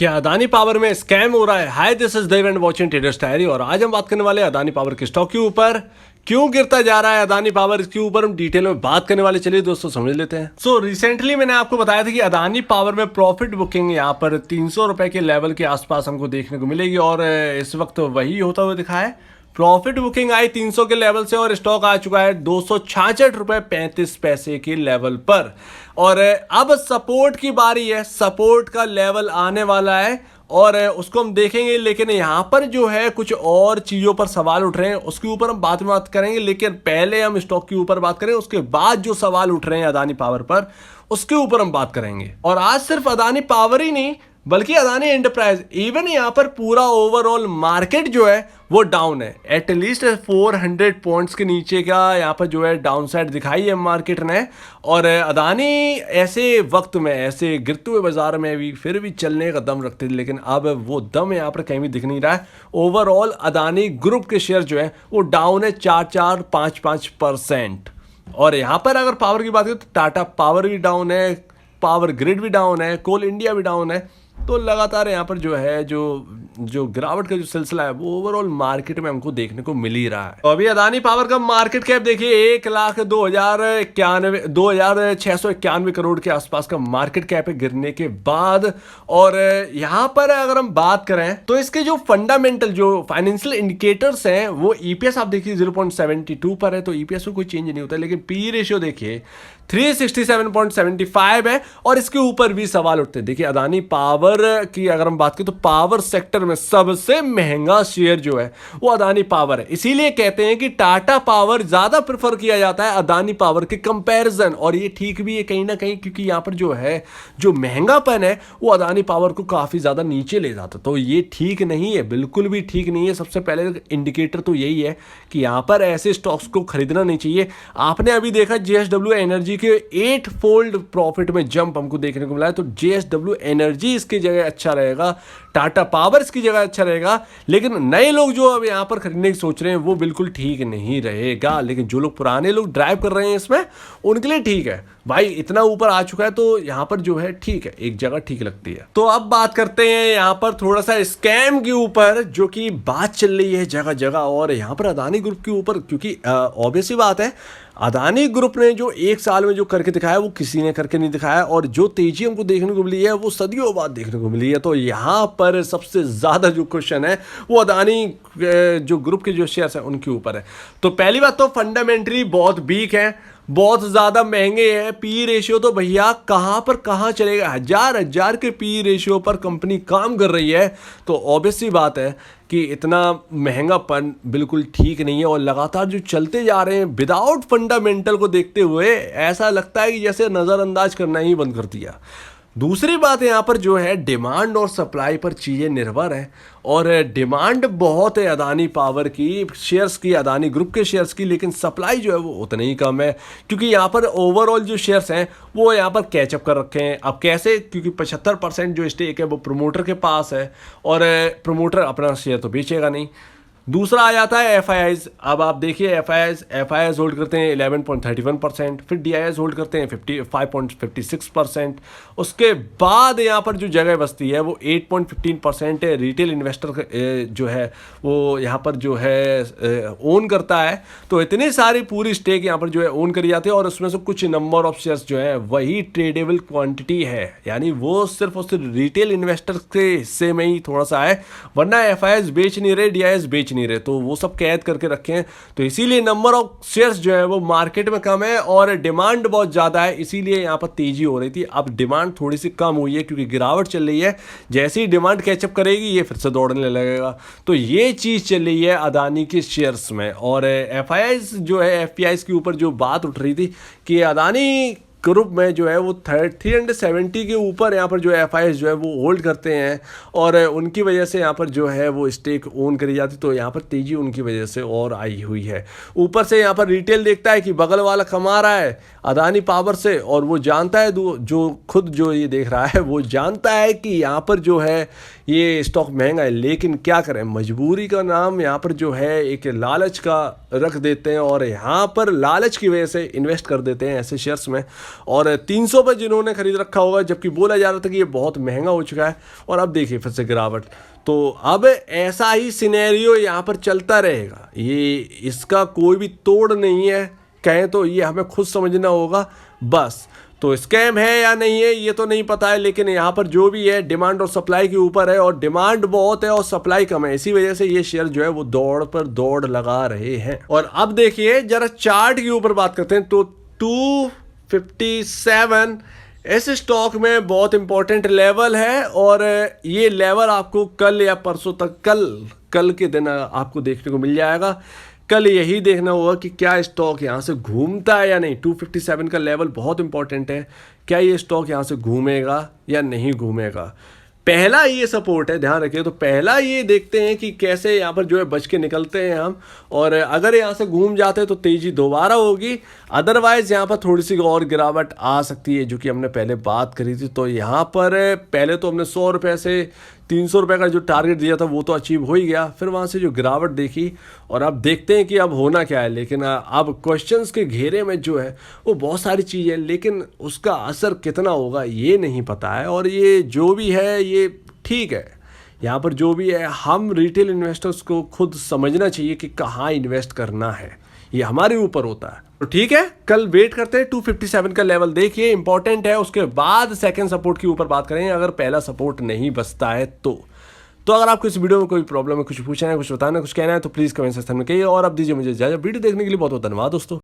क्या अदानी पावर में स्कैम हो रहा है? Hi, this is Dev and watching traders diary और आज हम बात करने वाले हैं अदानी पावर के स्टॉक के ऊपर। क्यों गिरता जा रहा है अदानी पावर, इसके ऊपर हम डिटेल में बात करने वाले। चलिए दोस्तों समझ लेते हैं। रिसेंटली मैंने आपको बताया था कि अदानी पावर में प्रॉफिट बुकिंग यहाँ पर 300 रुपए के लेवल के आसपास हमको देखने को मिलेगी और इस वक्त वही होता हुआ दिखा है। प्रॉफिट बुकिंग आई 300 के लेवल से और स्टॉक आ चुका है 266 रुपए 35 पैसे के लेवल पर। और अब सपोर्ट की बारी है, सपोर्ट का लेवल आने वाला है और उसको हम देखेंगे। लेकिन यहाँ पर जो है कुछ और चीज़ों पर सवाल उठ रहे हैं, उसके ऊपर हम बाद में बात करेंगे। लेकिन पहले हम स्टॉक के ऊपर बात करें, उसके बाद जो सवाल उठ रहे हैं अदानी पावर पर उसके ऊपर हम बात करेंगे। और आज सिर्फ अदानी पावर ही नहीं बल्कि अदानी एंटरप्राइज, इवन यहाँ पर पूरा ओवरऑल मार्केट जो है वो डाउन है। एटलीस्ट 400 पॉइंट्स के नीचे का यहाँ पर जो है डाउन साइड दिखाई है मार्केट ने। और अदानी ऐसे वक्त में, ऐसे गिरते हुए बाजार में भी फिर भी चलने का दम रखते थे, लेकिन अब वो दम यहाँ पर कहीं भी दिख नहीं रहा है। ओवरऑल अदानी ग्रुप के शेयर जो है वो डाउन है 4-5% और यहाँ पर अगर पावर की बात करें तो टाटा पावर भी डाउन है, पावर ग्रिड भी डाउन है, कोल इंडिया भी डाउन है। तो लगातार यहाँ पर जो है जो गिरावट का जो सिलसिला है वो ओवरऑल मार्केट में हमको देखने को मिल ही रहा है। तो अभी अदानी पावर का मार्केट कैप देखिए 1,02,691 करोड़ के आसपास का मार्केट कैप है गिरने के बाद। और यहाँ पर अगर हम बात करें तो इसके जो फंडामेंटल जो फाइनेंशियल इंडिकेटर्स हैं वो ईपीएस आप देखिए 0.72 पर है, तो ईपीएस में कोई चेंज नहीं होता। लेकिन पी रेशियो देखिए 367.75 है और इसके ऊपर भी सवाल उठते हैं। देखिए अदानी पावर की अगर हम बात करें तो पावर सेक्टर में सबसे महंगा शेयर जो है वो अदानी पावर है। इसीलिए कहते हैं कि टाटा पावर ज्यादा प्रेफर किया जाता है अदानी पावर के कंपैरिजन। और ये ठीक भी है कहीं ना कहीं, क्योंकि यहाँ पर जो है जो महंगापन है वो अदानी पावर को काफी ज्यादा नीचे ले जाता है। तो ये ठीक नहीं है, बिल्कुल भी ठीक नहीं है। सबसे पहले इंडिकेटर तो यही है कि यहाँ पर ऐसे स्टॉक्स को खरीदना नहीं चाहिए। आपने अभी देखा जेएसडब्ल्यू एनर्जी के 8 फोल्ड प्रॉफिट में जंप हमको देखने को मिला है। तो जेएसडब्ल्यू एनर्जी इसकी जगह अच्छा रहेगा, टाटा पावर इसकी जगह अच्छा रहेगा। लेकिन नए लोग जो अब यहाँ पर खरीदने की सोच रहे हैं वो बिल्कुल ठीक नहीं रहेगा। लेकिन जो लोग पुराने लोग ड्राइव कर रहे हैं इसमें उनके लिए ठीक है। भाई इतना ऊपर आ चुका है तो यहाँ पर जो है ठीक है, एक जगह ठीक लगती है। तो अब बात करते हैं यहाँ पर थोड़ा सा स्कैम के ऊपर, जो कि बात चल रही है जगह जगह और यहाँ पर अदानी ग्रुप के ऊपर। क्योंकि ऑब्वियसली बात है, अदानी ग्रुप ने जो एक साल में जो करके दिखाया वो किसी ने करके नहीं दिखाया और जो तेजी हमको देखने को मिली है वो सदियों बाद देखने को मिली है। तो यहाँ पर सबसे ज़्यादा जो क्वेश्चन है वो अदानी जो ग्रुप के जो शेयर्स हैं उनके ऊपर है। तो पहली बात तो फंडामेंटली बहुत वीक है, बहुत ज़्यादा महंगे हैं। पी रेशियो तो भैया कहाँ पर कहाँ चलेगा, हजार के पी रेशियो पर कंपनी काम कर रही है। तो ऑब्वियसली बात है कि इतना महंगापन बिल्कुल ठीक नहीं है और लगातार जो चलते जा रहे हैं विदाउट फंडामेंटल को देखते हुए ऐसा लगता है कि जैसे नज़रअंदाज करना ही बंद कर दिया। दूसरी बात यहाँ पर जो है डिमांड और सप्लाई पर चीज़ें निर्भर है और डिमांड बहुत है अदानी पावर की शेयर्स की, अदानी ग्रुप के शेयर्स की, लेकिन सप्लाई जो है वो उतना ही कम है। क्योंकि यहाँ पर ओवरऑल जो शेयर्स हैं वो यहाँ पर कैचअप कर रखे हैं। अब कैसे? क्योंकि 75% जो स्टेक है वो प्रमोटर के पास है और प्रमोटर अपना शेयर तो बेचेगा नहीं। दूसरा आ जाता है एफआईआईज। अब आप देखिए एफआईआईज होल्ड करते हैं 11.31%, फिर डीआईआईज होल्ड करते हैं 5.56%। उसके बाद यहाँ पर जो जगह बचती है वो 8.15% है। रिटेल इन्वेस्टर जो है वो यहाँ पर जो है ओन करता है। तो इतनी सारी पूरी स्टेक यहाँ पर जो है ओन करी जाती है और उसमें से कुछ नंबर ऑफ शेयर्स जो है वही ट्रेडेबल क्वांटिटी है, यानी वो सिर्फ और सिर्फ रिटेल इन्वेस्टर के हिस्से में ही थोड़ा सा है, वरना एफआईआईज बेच नहीं रहे, डीआईआईज बेच नहीं रहे। तो वो सब कैद करके रखे हैं। तो इसीलिए नंबर ऑफ शेयर्स जो है वो मार्केट में कम है और डिमांड बहुत ज्यादा है, इसीलिए यहाँ पर तेजी हो रही थी। अब डिमांड थोड़ी सी कम हुई है क्योंकि गिरावट चल रही है। जैसे ही डिमांड कैचअप करेगी ये फिर से दौड़ने लगेगा। तो ये चीज चल रही है अदानी के शेयर्स में। और एफआईआईज जो है, एफपीआईज के ऊपर जो बात उठ रही थी कि अदानी ग्रुप में जो है वो 370 के ऊपर यहाँ पर जो एफआईआईज जो है वो होल्ड करते हैं और उनकी वजह से यहाँ पर जो है वो स्टेक ओन करी जाती। तो यहाँ पर तेजी उनकी वजह से और आई हुई है। ऊपर से यहाँ पर रिटेल देखता है कि बगल वाला कमा रहा है अदानी पावर से और वो जानता है, जो खुद जो ये देख रहा है वो जानता है कि यहाँ पर जो है ये स्टॉक महंगा है। लेकिन क्या करें, मजबूरी का नाम यहाँ पर जो है एक लालच का रख देते हैं और यहाँ पर लालच की वजह से इन्वेस्ट कर देते हैं ऐसे शेयर्स में। और 300 पे जिन्होंने खरीद रखा होगा, जबकि बोला जा रहा था कि ये बहुत महंगा हो चुका है, और अब देखिए फिर से गिरावट। तो अब ऐसा ही सिनेरियो यहाँ पर चलता रहेगा, ये इसका कोई भी तोड़ नहीं है, कहें तो ये हमें खुद समझना होगा बस। तो स्कैम है या नहीं है ये तो नहीं पता है, लेकिन यहाँ पर जो भी है डिमांड और सप्लाई के ऊपर है, और डिमांड बहुत है और सप्लाई कम है, इसी वजह से ये शेयर जो है वो दौड़ पर दौड़ लगा रहे हैं। और अब देखिए जरा चार्ट के ऊपर बात करते हैं, तो 257 इस स्टॉक में बहुत इंपॉर्टेंट लेवल है, और ये लेवल आपको कल या परसों तक, कल के दिन आपको देखने को मिल जाएगा। कल यही देखना होगा कि क्या स्टॉक यहाँ से घूमता है या नहीं। 257 का लेवल बहुत इंपॉर्टेंट है, क्या ये स्टॉक यहाँ से घूमेगा या नहीं घूमेगा। पहला ये सपोर्ट है, ध्यान रखिए। तो पहला ये देखते हैं कि कैसे यहाँ पर जो है बच के निकलते हैं हम, और अगर यहाँ से घूम जाते हैं तो तेज़ी दोबारा होगी, अदरवाइज़ यहाँ पर थोड़ी सी और गिरावट आ सकती है, जो कि हमने पहले बात करी थी। तो यहाँ पर पहले तो हमने 100 रुपये से 300 रुपये का जो टारगेट दिया था वो तो अचीव हो ही गया, फिर वहाँ से जो गिरावट देखी, और अब देखते हैं कि अब होना क्या है। लेकिन अब क्वेश्चंस के घेरे में जो है वो बहुत सारी चीज़ें, लेकिन उसका असर कितना होगा ये नहीं पता है। और ये जो भी है ये ठीक है, यहाँ पर जो भी है हम रिटेल इन्वेस्टर्स को खुद समझना चाहिए कि कहाँ इन्वेस्ट करना है, ये हमारे ऊपर होता है। तो ठीक है, कल वेट करते हैं। 257 का लेवल देखिए इंपॉर्टेंट है, उसके बाद सेकंड सपोर्ट के ऊपर बात करेंगे, अगर पहला सपोर्ट नहीं बचता है तो अगर आपको इस वीडियो में कोई प्रॉब्लम है, कुछ पूछना है, कुछ बताना है, कुछ कहना है, तो प्लीज़ कमेंट सेक्शन में कहिए। और अब दीजिए मुझे इजाजत। वीडियो देखने के लिए बहुत बहुत धन्यवाद दोस्तों।